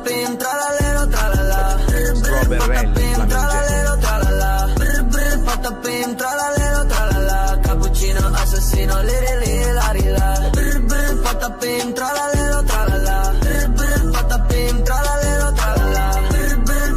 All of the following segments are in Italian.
patapim, tralalero, tralala. Patapim, tralalero, tralala. Patapim, tralalero, tralala. Cappuccino, assassino, liri, larila. Patapim, tralalero, tralala. Patapim, tralalero, tralala.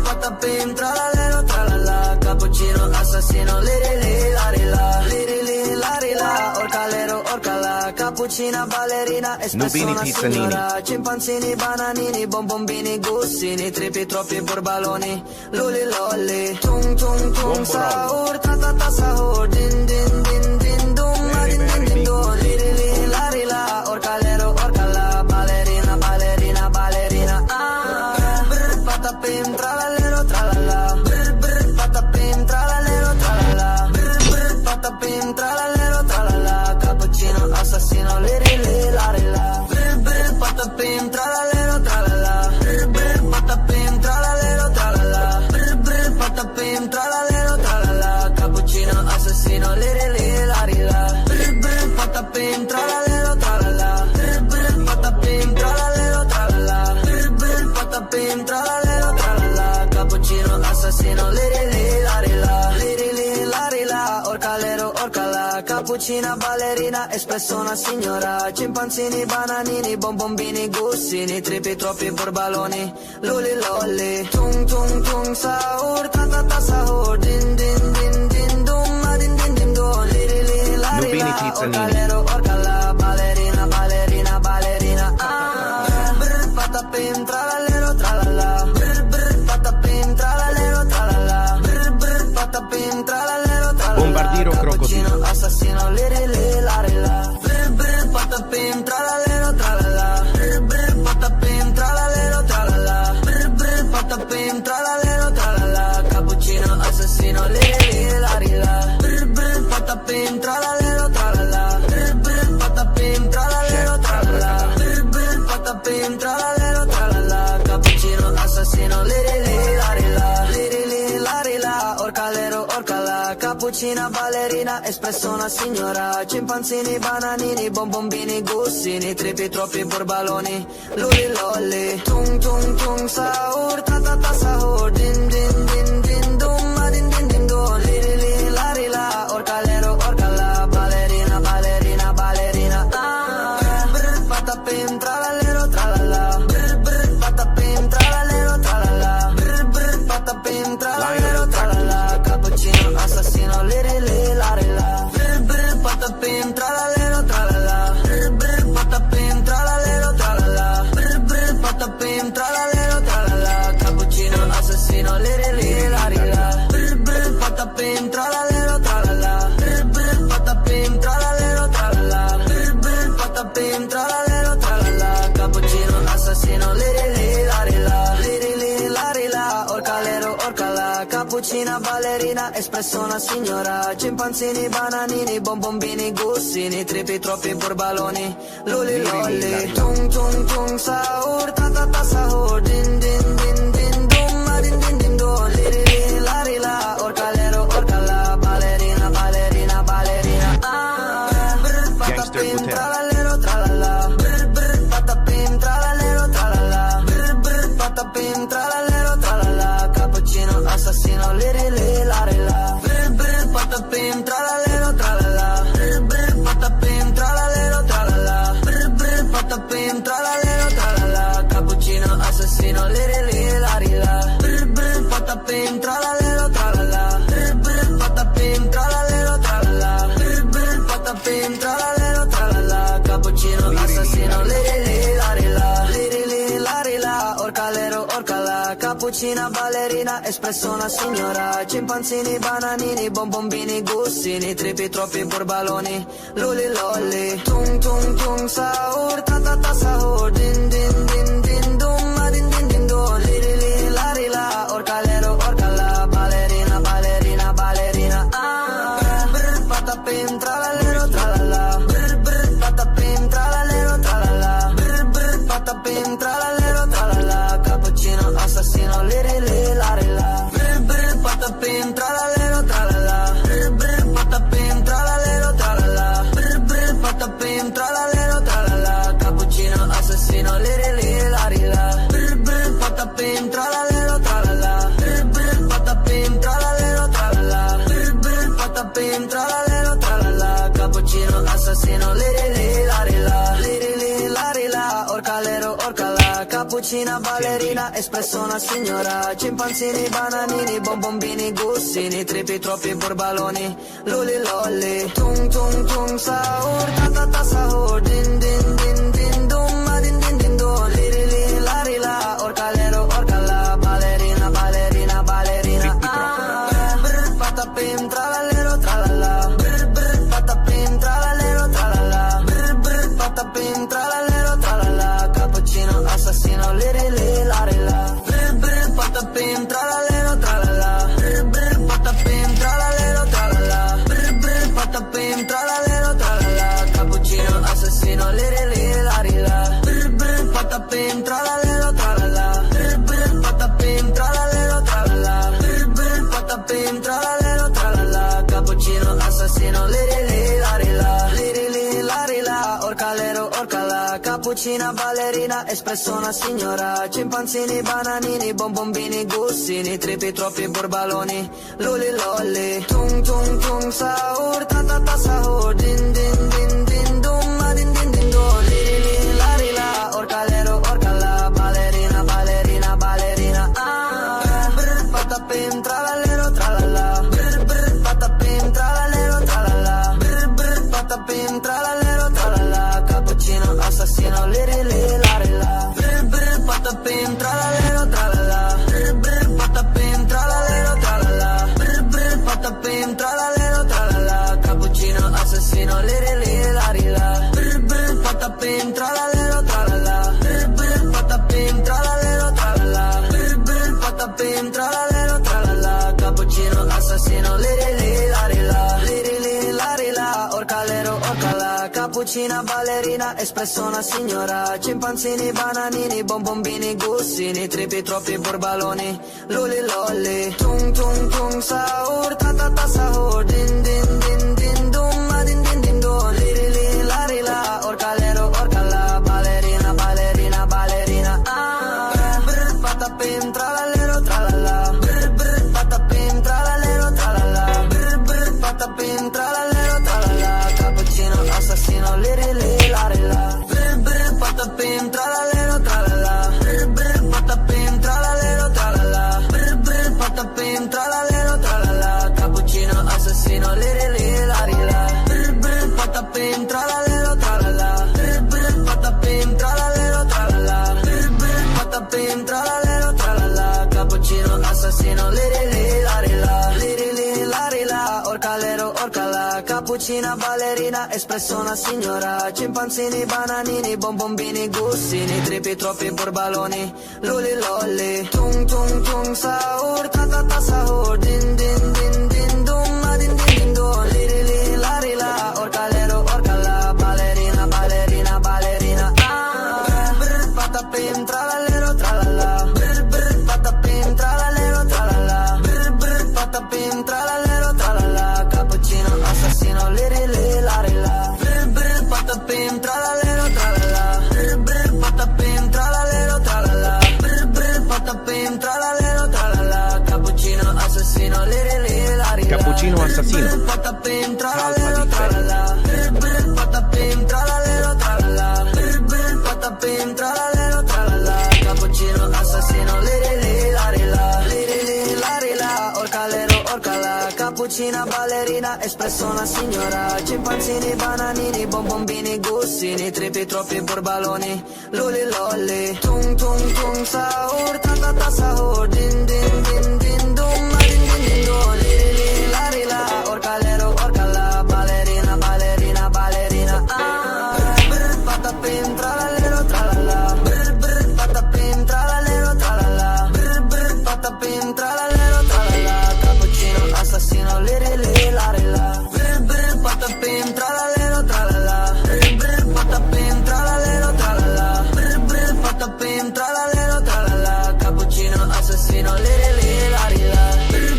Patapim, tralalero, tralala. Cappuccino, assassino, liri, larila. Liri, larila. Orcalero, orcala. Cappuccina, ballerina, espresso Nubini, una pizzanini. signora. Cimpanzini, bananini, bonbombini, gussini, tripi, troppi, borbaloni, luli, lolli. Tung, tung, tung, sahur, ta, ta, ta, sahur. Din, din, din, din, dum, ma, din, din, din, dum. Liri, li, lari, la. Orcalero, orcala. Ballerina, ballerina, ballerina. Ah, brr, patapim, tralalero, tralala. Brr, brr, patapim, tralalero, tralala. Brr, brr, patapim, tralalero, tralala. Cappuccino, assassino, liri, li, lari, la. Brr, brr, patapim, tralalero, tralala. Brr, brr, patapim, tralalero, tralala. Brr, brr, patapim, tralalero, tralala. Cappuccino, assassino, liri, li, lari, la. Brr, brr, patapim, tralalero, tralala. Brr, brr, patapim, tralalero, tralala. Brr, brr, patapim, tralalero, tralala. Cappuccino, assassino, liri, li, lari, la. Liri, li, lari, la. Orcalero, orcala. Cappuccina, ballerina, espresso una signora. Cimpanzini, bananini, bonbombini, gussini, tripi, troppi, borbaloni, luli, lolli. Tung, tung, tung, sahur, ta, ta, ta, sahur. Din, din, din, din, dum, ma, din, din, din, dum. Liri, li, lari, Nubini, la. pizzanini. Orcalero, orcala. Ballerina, ballerina, ballerina. Ah, brr, patapim, tralalero, tralala. Brr, brr, patapim, tralalero, tralala. Brr, brr, patapim, tralalero, tralala. Bombardiro crocodilo. Cappuccino, assassino, liri, li, lari, la. Brr, brr, patapim, tralalero, tralala. Brr, brr, patapim, tralalero, tralala. Brr, brr, patapim, tralalero, tralala. Cappuccino, assassino, liri, li, lari, la. Brr, brr, patapim, tralalero, tralala. Brr, brr, patapim, tralalero, tralala. Brr, brr, patapim, tralalero, tralala. Cappuccino, assassino, liri, li, lari, la. Liri, li, lari, la. Orcalero, orcala. Cappuccina, ballerina, espresso una signora. Cimpanzini, bananini, bonbombini, gussini, tripi, troppi, borbaloni, luli, lolli. Tung, tung, tung, sahur, ta, ta, ta, sahur. Din, din, din, din, dum, ma, din, din, din, dum. Liri, li, lari, la. Orcalero, orcala. Ballerina, ballerina, ballerina. Ah, brr, patapim, tralalero, tralala. Brr, brr, patapim, tralalero, tralala. Brr, brr, patapim, tralalero, tralala. Cappuccino, assassino, liri, li, lari, la. Brr, brr, patapim, tralalero, tralala. Brr, brr, patapim, tralalero, tralala. Brr, brr, patapim, tralalero, tralala. Cappuccino, assassino, liri, li, lari, la. Brr, brr, patapim, tralalero, tralala. Brr, brr, patapim, tralalero, tralala. Brr, brr, patapim, tralalero, tralala. Cappuccino, assassino, liri, li, lari, la. Liri, li, lari, la. Orcalero, orcala. Cappuccina, ballerina, espresso una signora. Cimpanzini, bananini, bonbombini, gussini, tripi, troppi, borbaloni, luli, lolli. Tung, tung, tung, sahur, ta, ta, ta, sahur. Din, din, din, din, dum, ma, din, din, din, dum. Liri, li, lari, la. Orcalero, orcala. Ballerina, ballerina, ballerina. Ah, brr, patapim, tralalero, tralala. Brr, brr, patapim, tralalero, tralala. Brr, brr, patapim, tralalero, tralala. Cappuccino, assassino, liri, li, lari, la. Brr, brr, patapim, tralalero, tralala. Brr, brr, patapim, tralalero, tralala. Brr, brr, patapim, tralalero, tralala. Cappuccino, assassino, liri, li, lari, la. Brr, brr, patapim, tralalero, tralala. Brr, brr, patapim, tralalero, tralala. Brr, brr, patapim, tralalero, tralala. Cappuccino, assassino, liri, li, lari, la. Liri, li, lari, la. Orcalero, orcala. Cappuccina, ballerina, espresso una signora. Cimpanzini, bananini, bonbombini, gussini, tripi, troppi, borbaloni, luli, lolli. Tung, tung, tung, sahur, ta, ta, ta, sahur. Din, din, din, din, dum, ma, din, din, din, dum. Liri, li, lari, la. Orcalero, orcala. Ballerina, ballerina, ballerina. Ah, brr, patapim, tralalero, tralala. Brr, brr, patapim, tralalero, tralala. Brr, brr, patapim, tralalero, tralala. Cappuccino, assassino, liri, li, lari, la. Brr, brr, patapim, tralalero, tralala. Brr, brr, patapim, tralalero, tralala. Brr, brr, patapim, cappuccina, ballerina, espresso una signora, cimpanzini, bananini, bombombini, gussini, tripi, troppi, borbaloni, luli, lolli, tung, tung, tung, sahur, ta, ta, ta, sahur, din, din, din, din, dum, ma, din, din, din, dum, li, li, li, la, ri, la, orcalero, orcala, ballerina, ballerina, ballerina, brr, patapim, tralallero, tralala, brr, patapim, tralallero, tralala, brr, patapim, tralallero, tralala, cappuccino, assassino, li, ri, li, la, ri, la, brr, patapim, tralallero, tralala, brr, patapim, tralallero, tralala, brr, patapim, tralallero, tralala, cappuccino, assassino, li, ri, li, la, ri, la, brr, patapim, tralallero, tralala, brr, patapim, tralallero, tralala, brr, patapim, tralallero, tralala, cappuccino, assassino, li, ri, li, la, ri, la, li, ri, li, la, ri, la, orcalero, orcala, cappuccina, ballerina, espresso una signora, cimpanzini, bananini, bombombini, gussini, tripi, troppi, borbaloni, luli, lolli, tung, tung, tung, sahur, ta, ta, ta, sahur, din, din, din, din, dum, ma, din, din, din, dum, li, ri, li, la, ri, la, orcalero, orcala, ballerina, ballerina, ballerina, brr, patapim, tralallero, tralala, brr, patapim, tralallero, tralala, brr, patapim, tralallero, tralala, cappuccino, assassino, li, ri, li, la, ri, la, brr, patapim, tralallero, tralala, brr, patapim, tralallero, tralala, brr, patapim, tralallero, tralala, cappuccino, assassino, li, ri, li, la, ri, la, brr, patapim, tralallero, tralala, brr, patapim, tralallero, tralala, brr, patapim, tralallero, tralala, cappuccino, assassino, li, ri, li, la, ri, la, li, ri, li, la, ri, la, orcalero, orcala, cappuccina, ballerina, espresso una signora, cimpanzini, bananini, bombombini, gussini, tripi, troppi, borbaloni, luli, lolli, tung, tung, tung, sahur, ta, ta, ta, sahur, din, din, din, din, dum, ma, din, din, din, dum, li, ri, li, la, ri, la, orcalero, orcala, ballerina, ballerina, ballerina, brr, patapim, tralallero, tralala, brr, patapim, tralallero, tralala, brr, patapim, tralallero, tralala, cappuccino, assassino, li, ri, li, la, ri, la, brr, patapim, tralallero, tralala, brr, patapim, tralallero, tralala, brr, patapim, tralallero, tralala, cappuccino, assassino, li, ri, li, la, ri, la, brr, patapim, tralallero, tralala, brr, patapim, tralallero, tralala, brr, patapim, tralallero, tralala, cappuccino, assassino, li, ri, li, la, ri, la, li, ri, li, la, ri, la, orcalero, orcala, cappuccina, ballerina, espresso una signora, cimpanzini, bananini, bombombini, gussini, tripi, troppi, borbaloni, luli, lolli, tung, tung, tung, sahur, ta, ta, ta, sahur, din, din, din, din, dum, ma, din, din, din, dum, li, ri, li, la, ri, la, orcalero, orcala, ballerina, ballerina, ballerina, brr, patapim, tralallero, tralala, brr, patapim, tralallero, tralala, brr, patapim, tralallero, tralala, cappuccino, assassino, li, ri, li, la, ri, la, brr, patapim, tralallero, tralala, brr, patapim, tralallero, tralala, brr, patapim, tralallero, tralala, cappuccino, assassino, li, ri, li, la, ri, la, Cappuccino assassino. brr, patapim, tralallero, Salva di tralala, brr, patapim, tralallero, tralala, brr, patapim, tralallero, tralala, cappuccino, assassino, li, ri, li, la, ri, la, li, ri, li, la, ri, la, orcalero, orcala, cappuccina, ballerina, espresso una signora, cimpanzini, bananini, bombombini, gussini, tripi, troppi, borbaloni, luli, lolli, tung, tung, tung, sahur, ta, ta, ta, sahur, din, din, din, din, dum, ma, din, din, din, dum, li, ri, li, la, ri, la, orcalero, orcala, ballerina, ballerina, ballerina, brr, patapim, tralallero, tralala, brr, patapim, tralallero, tralala, brr, patapim, tralallero, tralala, cappuccino, assassino, li, ri, li, la, ri, la, brr, patapim, tralallero, tralala, brr, patapim, tralallero, tralala, brr, patapim, tralallero, tralala, cappuccino, assassino, li, ri, li, la, ri, la,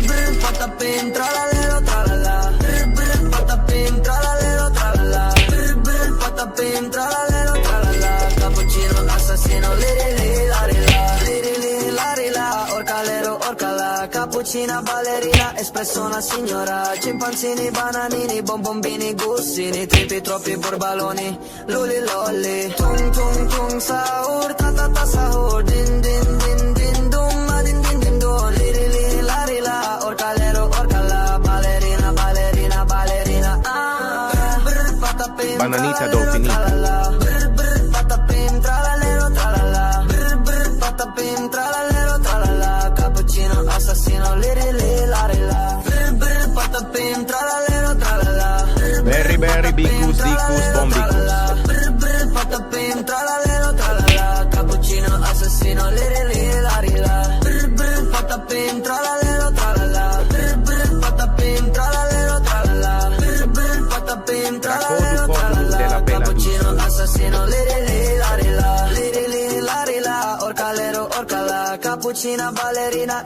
brr, patapim, tralallero, tralala, brr, patapim, tralallero, tralala, brr, patapim, tralallero, tralala, cappuccino, assassino, li, ri, li, la, ri, la, li, ri, li, la, ri, la, orcalero, orcala, cappuccino, cappuccina, ballerina, espresso una signora. Cimpanzini, bananini, bonbombini, gussini, tripi, troppi borbaloni, luli lolli. Tung tung tung sahur, ta ta ta sahur, din din din din dum, ma din din din dum, liri liri lari la, orcalero orcala, ballerina ballerina ballerina. Brr patapim, Bananita dolfinita. tralala, brr brr patapim, tralalero tralala, brr brr patapim, tralalero tralala, cappuccino assassino, liri liri lari la, brr brr patapim, tralalero tralala, Berry berry, bicus, dicus, bombicus. brr brr patapim, tralalero tralala, cappuccino assassino, liri liri lari la, brr brr patapim, tralalero tralala, brr brr patapim, tralalero tralala, brr brr patapim, tralalero tralala, cappuccino assassino, liri liri lari la, liri liri lari la, orcalero orcala, cappuccina ballerina.